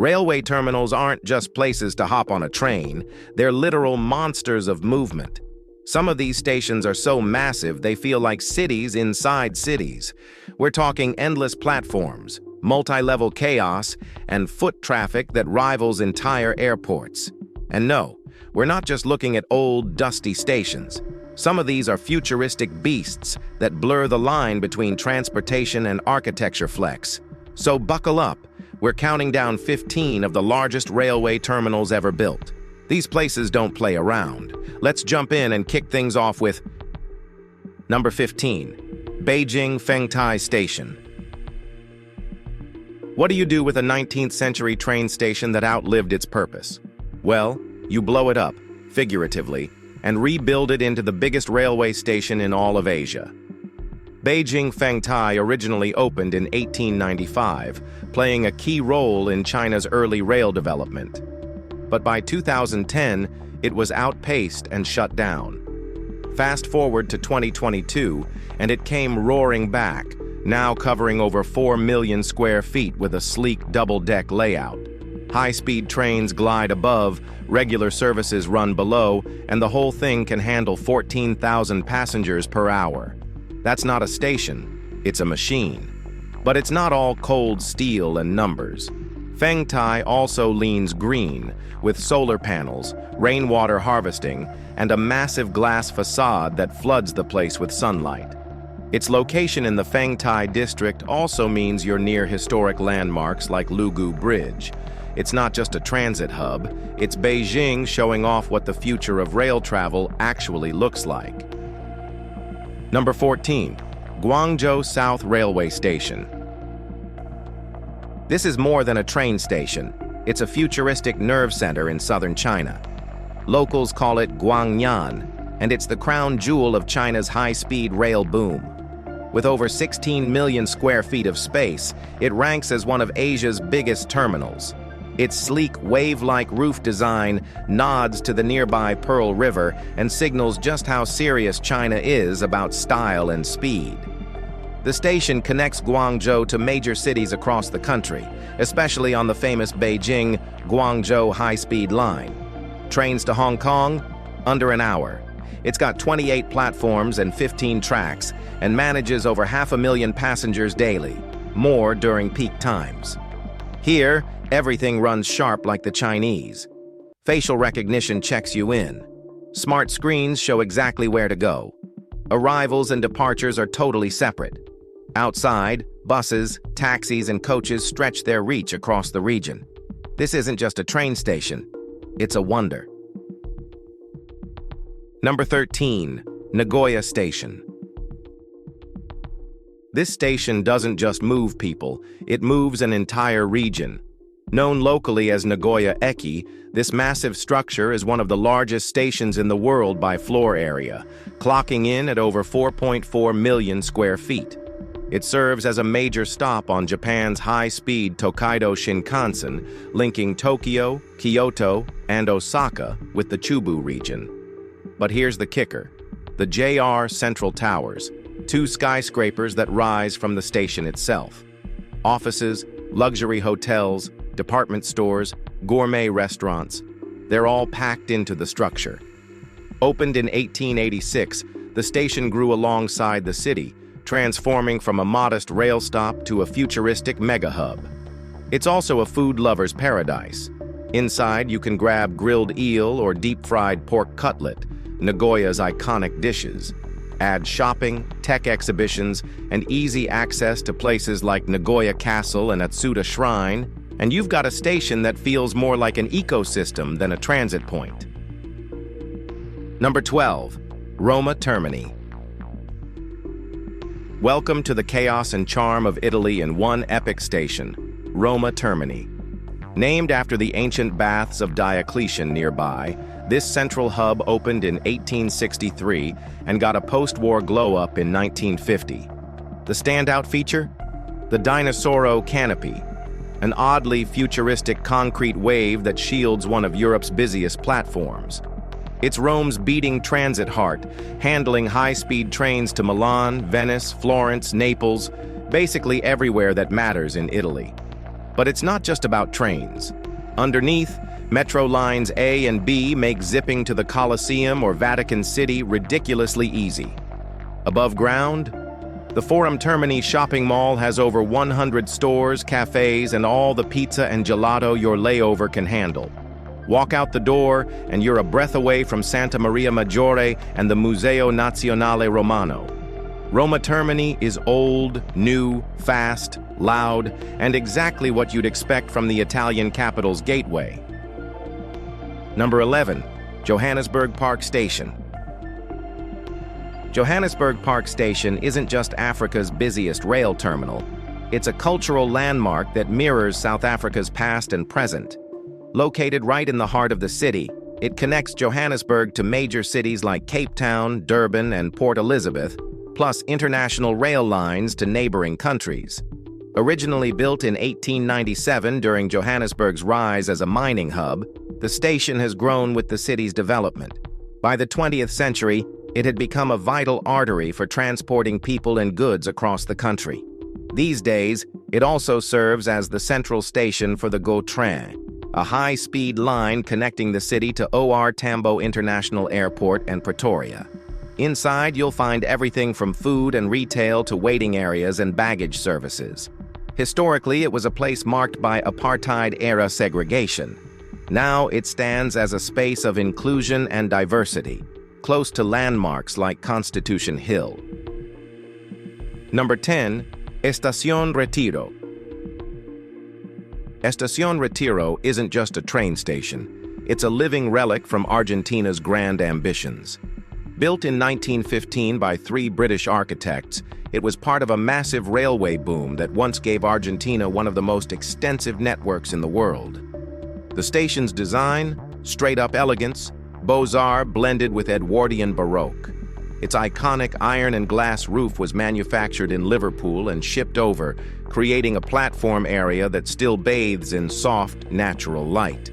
Railway terminals aren't just places to hop on a train, they're literal monsters of movement. Some of these stations are so massive they feel like cities inside cities. We're talking endless platforms, multi-level chaos, and foot traffic that rivals entire airports. And no, we're not just looking at old, dusty stations. Some of these are futuristic beasts that blur the line between transportation and architecture flex. So buckle up. We're counting down 15 of the largest railway terminals ever built. These places don't play around. Let's jump in and kick things off with number 15, Beijing Fengtai Station. What do you do with a 19th century train station that outlived its purpose? Well, you blow it up, figuratively, and rebuild it into the biggest railway station in all of Asia. Beijing Fengtai originally opened in 1895, playing a key role in China's early rail development. But by 2010, it was outpaced and shut down. Fast forward to 2022, and it came roaring back, now covering over 4 million square feet with a sleek double-deck layout. High-speed trains glide above, regular services run below, and the whole thing can handle 14,000 passengers per hour. That's not a station, it's a machine. But it's not all cold steel and numbers. Fengtai also leans green, with solar panels, rainwater harvesting, and a massive glass facade that floods the place with sunlight. Its location in the Fengtai district also means you're near historic landmarks like Lugu Bridge. It's not just a transit hub, it's Beijing showing off what the future of rail travel actually looks like. Number 14, Guangzhou South Railway Station. This is more than a train station. It's a futuristic nerve center in southern China. Locals call it Guangyan, and it's the crown jewel of China's high-speed rail boom. With over 16 million square feet of space, it ranks as one of Asia's biggest terminals. Its sleek, wave-like roof design nods to the nearby Pearl River and signals just how serious China is about style and speed. The station connects Guangzhou to major cities across the country, especially on the famous Beijing-Guangzhou high-speed line. Trains to Hong Kong? Under an hour. It's got 28 platforms and 15 tracks and manages over 500,000 passengers daily, more during peak times. Here, everything runs sharp like the Chinese. Facial recognition checks you in. Smart screens show exactly where to go. Arrivals and departures are totally separate. Outside, buses, taxis, and coaches stretch their reach across the region. This isn't just a train station, it's a wonder. Number 13, Nagoya Station. This station doesn't just move people, it moves an entire region. Known locally as Nagoya Eki, this massive structure is one of the largest stations in the world by floor area, clocking in at over 4.4 million square feet. It serves as a major stop on Japan's high-speed Tokaido Shinkansen, linking Tokyo, Kyoto, and Osaka with the Chubu region. But here's the kicker: the JR Central Towers, 2 skyscrapers that rise from the station itself. Offices, luxury hotels, department stores, gourmet restaurants, they're all packed into the structure. Opened in 1886, the station grew alongside the city, transforming from a modest rail stop to a futuristic mega-hub. It's also a food lover's paradise. Inside, you can grab grilled eel or deep-fried pork cutlet, Nagoya's iconic dishes. Add shopping, tech exhibitions, and easy access to places like Nagoya Castle and Atsuta Shrine, and you've got a station that feels more like an ecosystem than a transit point. Number 12, Roma Termini. Welcome to the chaos and charm of Italy in one epic station, Roma Termini. Named after the ancient baths of Diocletian nearby, this central hub opened in 1863 and got a post-war glow-up in 1950. The standout feature? The Dinosauro Canopy, an oddly futuristic concrete wave that shields one of Europe's busiest platforms. It's Rome's beating transit heart, handling high-speed trains to Milan, Venice, Florence, Naples, basically everywhere that matters in Italy. But it's not just about trains. Underneath, Metro Lines A and B make zipping to the Colosseum or Vatican City ridiculously easy. Above ground, the Forum Termini shopping mall has over 100 stores, cafes, and all the pizza and gelato your layover can handle. Walk out the door, and you're a breath away from Santa Maria Maggiore and the Museo Nazionale Romano. Roma Termini is old, new, fast, loud, and exactly what you'd expect from the Italian capital's gateway. Number 11, Johannesburg Park Station. Johannesburg Park Station isn't just Africa's busiest rail terminal. It's a cultural landmark that mirrors South Africa's past and present. Located right in the heart of the city, it connects Johannesburg to major cities like Cape Town, Durban, and Port Elizabeth, plus international rail lines to neighboring countries. Originally built in 1897 during Johannesburg's rise as a mining hub, the station has grown with the city's development. By the 20th century, it had become a vital artery for transporting people and goods across the country. These days, it also serves as the central station for the GO Train, a high-speed line connecting the city to OR Tambo International Airport and Pretoria. Inside, you'll find everything from food and retail to waiting areas and baggage services. Historically, it was a place marked by apartheid-era segregation. Now it stands as a space of inclusion and diversity, close to landmarks like Constitution Hill. Number 10, Estación Retiro. Estación Retiro isn't just a train station. It's a living relic from Argentina's grand ambitions. Built in 1915 by 3 British architects, it was part of a massive railway boom that once gave Argentina one of the most extensive networks in the world. The station's design, straight-up elegance, Beaux-Arts blended with Edwardian Baroque. Its iconic iron and glass roof was manufactured in Liverpool and shipped over, creating a platform area that still bathes in soft, natural light.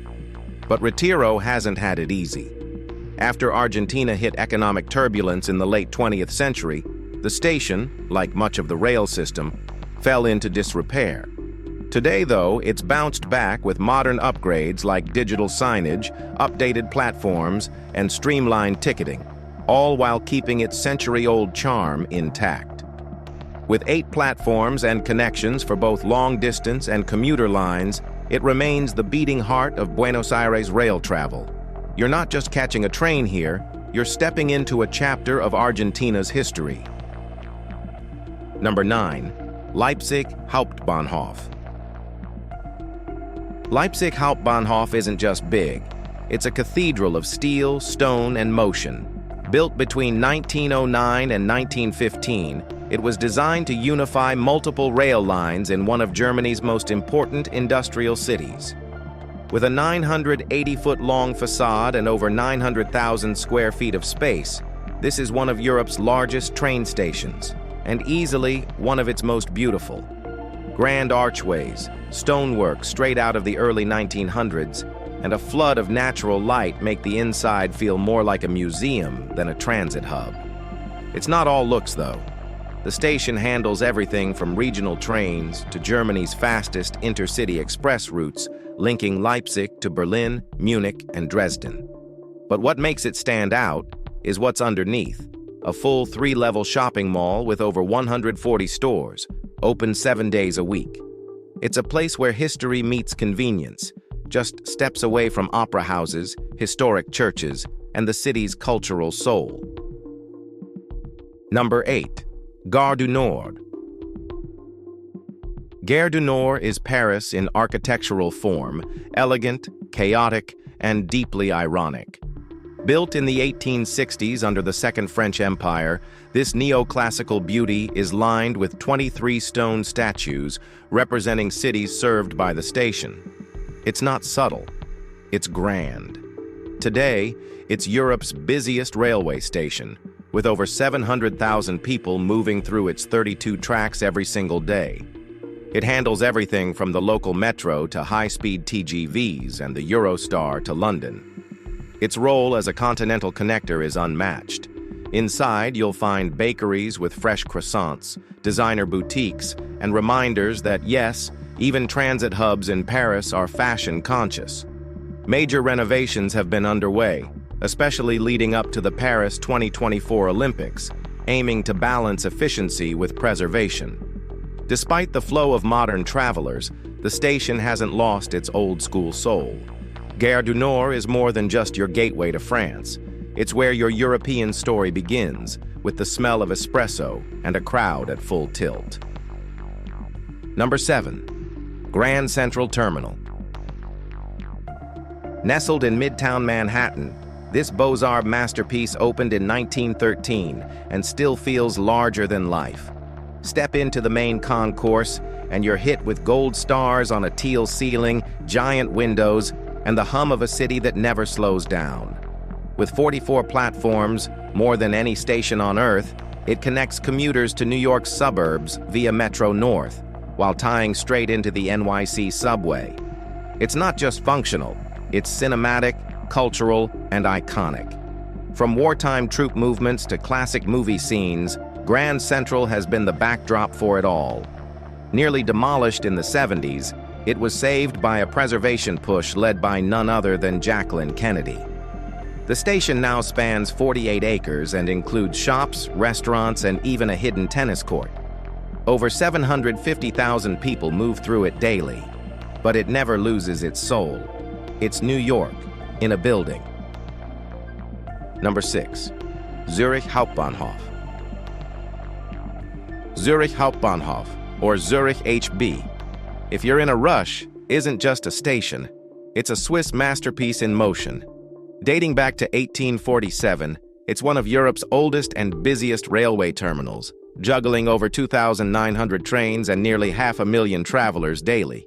But Retiro hasn't had it easy. After Argentina hit economic turbulence in the late 20th century, the station, like much of the rail system, fell into disrepair. Today, though, it's bounced back with modern upgrades like digital signage, updated platforms, and streamlined ticketing, all while keeping its century-old charm intact. With 8 platforms and connections for both long-distance and commuter lines, it remains the beating heart of Buenos Aires rail travel. You're not just catching a train here, you're stepping into a chapter of Argentina's history. Number 9, Leipzig Hauptbahnhof. Leipzig Hauptbahnhof isn't just big. It's a cathedral of steel, stone, and motion. Built between 1909 and 1915, it was designed to unify multiple rail lines in one of Germany's most important industrial cities. With a 980-foot-long facade and over 900,000 square feet of space, this is one of Europe's largest train stations, and easily one of its most beautiful. Grand archways, stonework straight out of the early 1900s, and a flood of natural light make the inside feel more like a museum than a transit hub. It's not all looks, though. The station handles everything from regional trains to Germany's fastest intercity express routes, linking Leipzig to Berlin, Munich, and Dresden. But what makes it stand out is what's underneath: a full 3-level shopping mall with over 140 stores, open 7 days a week. It's a place where history meets convenience, just steps away from opera houses, historic churches, and the city's cultural soul. Number 8, Gare du Nord. Gare du Nord is Paris in architectural form, elegant, chaotic, and deeply ironic. Built in the 1860s under the Second French Empire, this neoclassical beauty is lined with 23 stone statues representing cities served by the station. It's not subtle, it's grand. Today, it's Europe's busiest railway station, with over 700,000 people moving through its 32 tracks every single day. It handles everything from the local metro to high-speed TGVs and the Eurostar to London. Its role as a continental connector is unmatched. Inside, you'll find bakeries with fresh croissants, designer boutiques, and reminders that, yes, Even transit hubs in Paris are fashion-conscious. Major renovations have been underway, especially leading up to the Paris 2024 Olympics, aiming to balance efficiency with preservation. Despite the flow of modern travelers, the station hasn't lost its old-school soul. Gare du Nord is more than just your gateway to France. It's where your European story begins, with the smell of espresso and a crowd at full tilt. Number 7. Grand Central Terminal. Nestled in Midtown Manhattan, this Beaux-Arts masterpiece opened in 1913 and still feels larger than life. Step into the main concourse, and you're hit with gold stars on a teal ceiling, giant windows, and the hum of a city that never slows down. With 44 platforms, more than any station on Earth, it connects commuters to New York's suburbs via Metro North, while tying straight into the NYC subway. It's not just functional, it's cinematic, cultural, and iconic. From wartime troop movements to classic movie scenes, Grand Central has been the backdrop for it all. Nearly demolished in the 70s, it was saved by a preservation push led by none other than Jacqueline Kennedy. The station now spans 48 acres and includes shops, restaurants, and even a hidden tennis court. Over 750,000 people move through it daily, but it never loses its soul. It's New York in a building. Number 6. Zurich Hauptbahnhof. Zurich Hauptbahnhof, or Zurich HB, if you're in a rush, isn't just a station. It's a Swiss masterpiece in motion. Dating back to 1847, it's one of Europe's oldest and busiest railway terminals, juggling over 2,900 trains and nearly 500,000 travelers daily.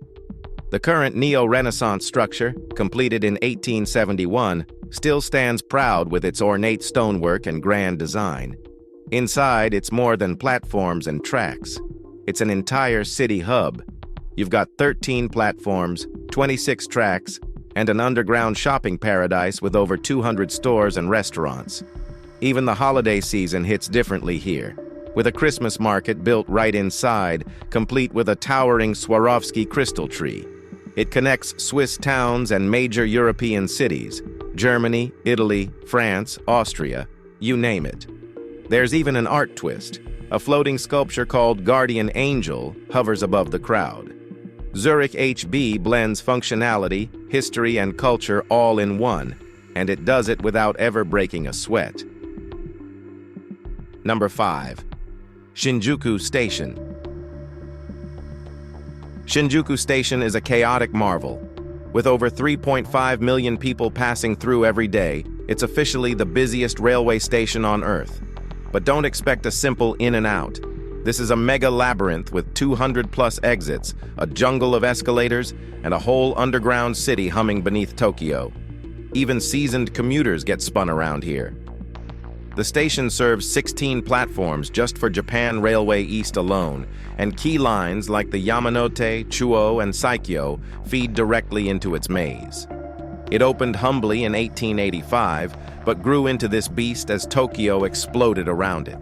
The current neo-Renaissance structure, completed in 1871, still stands proud with its ornate stonework and grand design. Inside, it's more than platforms and tracks. It's an entire city hub. You've got 13 platforms, 26 tracks, and an underground shopping paradise with over 200 stores and restaurants. Even the holiday season hits differently here, with a Christmas market built right inside, complete with a towering Swarovski crystal tree. It connects Swiss towns and major European cities, Germany, Italy, France, Austria, you name it. There's even an art twist. A floating sculpture called Guardian Angel hovers above the crowd. Zurich HB blends functionality, history, and culture all in one, and it does it without ever breaking a sweat. Number 5. Shinjuku Station. Shinjuku Station is a chaotic marvel. With over 3.5 million people passing through every day, it's officially the busiest railway station on Earth. But don't expect a simple in and out. This is a mega labyrinth with 200+ exits, a jungle of escalators, and a whole underground city humming beneath Tokyo. Even seasoned commuters get spun around here. The station serves 16 platforms just for Japan Railway East alone, and key lines like the Yamanote, Chuo, and Saikyo feed directly into its maze. It opened humbly in 1885, but grew into this beast as Tokyo exploded around it.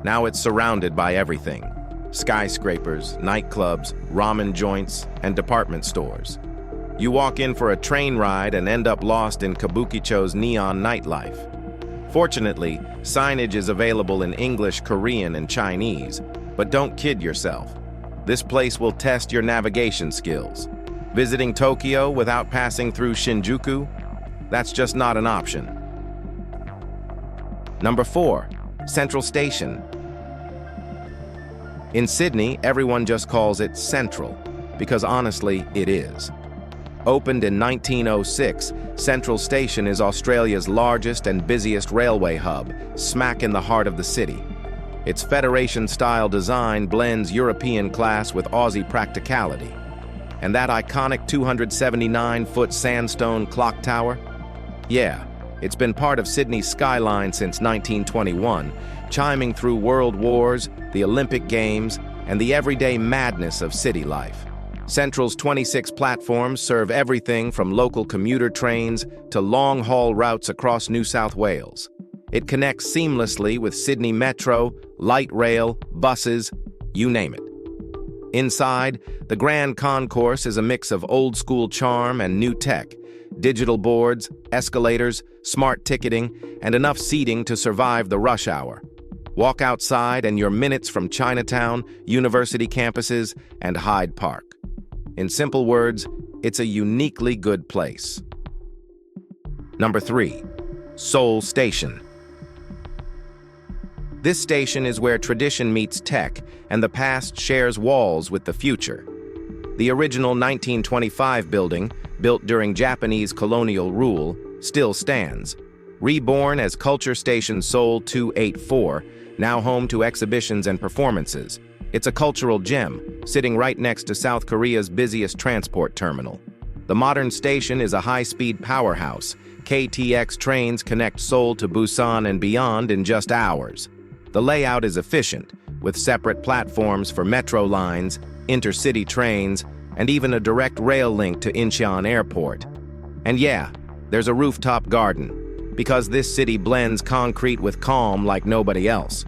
Now it's surrounded by everything: skyscrapers, nightclubs, ramen joints, and department stores. You walk in for a train ride and end up lost in Kabukicho's neon nightlife. Fortunately, signage is available in English, Korean, and Chinese, but don't kid yourself. This place will test your navigation skills. Visiting Tokyo without passing through Shinjuku? That's just not an option. Number 4. Central Station. In Sydney, everyone just calls it Central, because honestly, it is. Opened in 1906, Central Station is Australia's largest and busiest railway hub, smack in the heart of the city. Its Federation-style design blends European class with Aussie practicality. And that iconic 279-foot sandstone clock tower? Yeah, it's been part of Sydney's skyline since 1921, chiming through world wars, the Olympic Games, and the everyday madness of city life. Central's 26 platforms serve everything from local commuter trains to long-haul routes across New South Wales. It connects seamlessly with Sydney Metro, light rail, buses, you name it. Inside, the Grand Concourse is a mix of old-school charm and new tech, digital boards, escalators, smart ticketing, and enough seating to survive the rush hour. Walk outside and you're minutes from Chinatown, university campuses, and Hyde Park. In simple words, it's a uniquely good place. Number 3. Seoul Station. This station is where tradition meets tech and the past shares walls with the future. The original 1925 building, built during Japanese colonial rule, still stands. Reborn as Culture Station Seoul 284, now home to exhibitions and performances. It's a cultural gem, sitting right next to South Korea's busiest transport terminal. The modern station is a high-speed powerhouse. KTX trains connect Seoul to Busan and beyond in just hours. The layout is efficient, with separate platforms for metro lines, intercity trains, and even a direct rail link to Incheon Airport. And yeah, there's a rooftop garden, because this city blends concrete with calm like nobody else.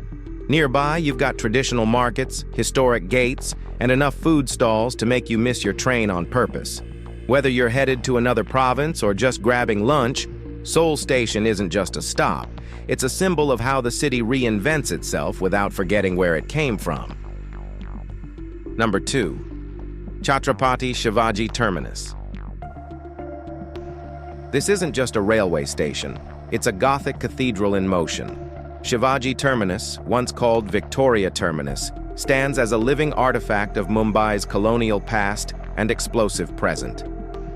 Nearby, you've got traditional markets, historic gates, and enough food stalls to make you miss your train on purpose. Whether you're headed to another province or just grabbing lunch, Seoul Station isn't just a stop. It's a symbol of how the city reinvents itself without forgetting where it came from. Number 2. Chhatrapati Shivaji Terminus. This isn't just a railway station, it's a Gothic cathedral in motion. Shivaji Terminus, once called Victoria Terminus, stands as a living artifact of Mumbai's colonial past and explosive present.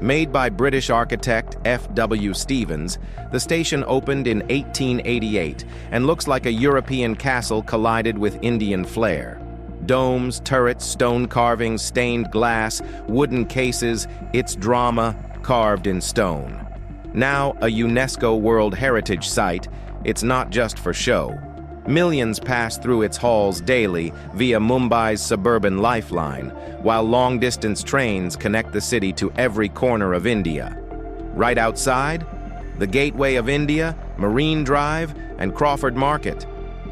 Made by British architect F.W. Stevens, the station opened in 1888 and looks like a European castle collided with Indian flair. Domes, turrets, stone carvings, stained glass, wooden cases, its drama carved in stone. Now a UNESCO World Heritage Site, it's not just for show. Millions pass through its halls daily via Mumbai's suburban lifeline, while long-distance trains connect the city to every corner of India. Right outside, the Gateway of India, Marine Drive, and Crawford Market.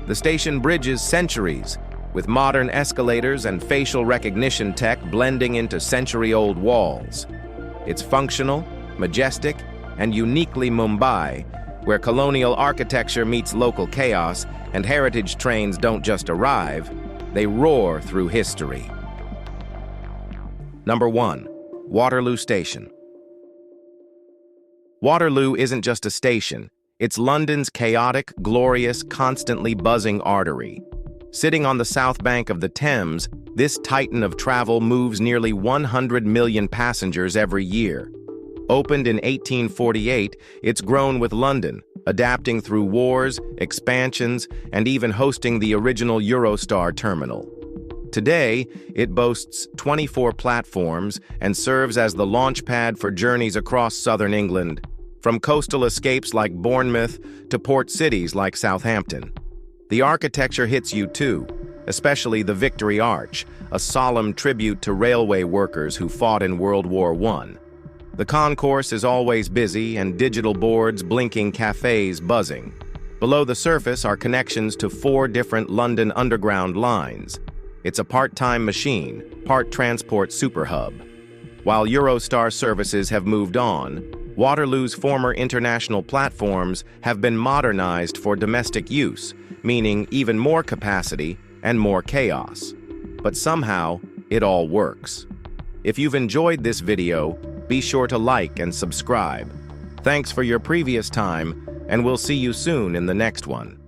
The station bridges centuries, with modern escalators and facial recognition tech blending into century-old walls. It's functional, majestic, and uniquely Mumbai, where colonial architecture meets local chaos and heritage trains don't just arrive, they roar through history. Number 1. Waterloo Station. Waterloo isn't just a station, it's London's chaotic, glorious, constantly buzzing artery. Sitting on the south bank of the Thames, this titan of travel moves nearly 100 million passengers every year. Opened in 1848, it's grown with London, adapting through wars, expansions, and even hosting the original Eurostar terminal. Today, it boasts 24 platforms and serves as the launchpad for journeys across southern England, from coastal escapes like Bournemouth to port cities like Southampton. The architecture hits you too, especially the Victory Arch, a solemn tribute to railway workers who fought in World War I. The concourse is always busy and digital boards blinking, cafes buzzing. Below the surface are connections to 4 different London Underground lines. It's a part-time machine, part transport superhub. While Eurostar services have moved on, Waterloo's former international platforms have been modernized for domestic use, meaning even more capacity and more chaos. But somehow, it all works. If you've enjoyed this video, be sure to like and subscribe. Thanks for your previous time, and we'll see you soon in the next one.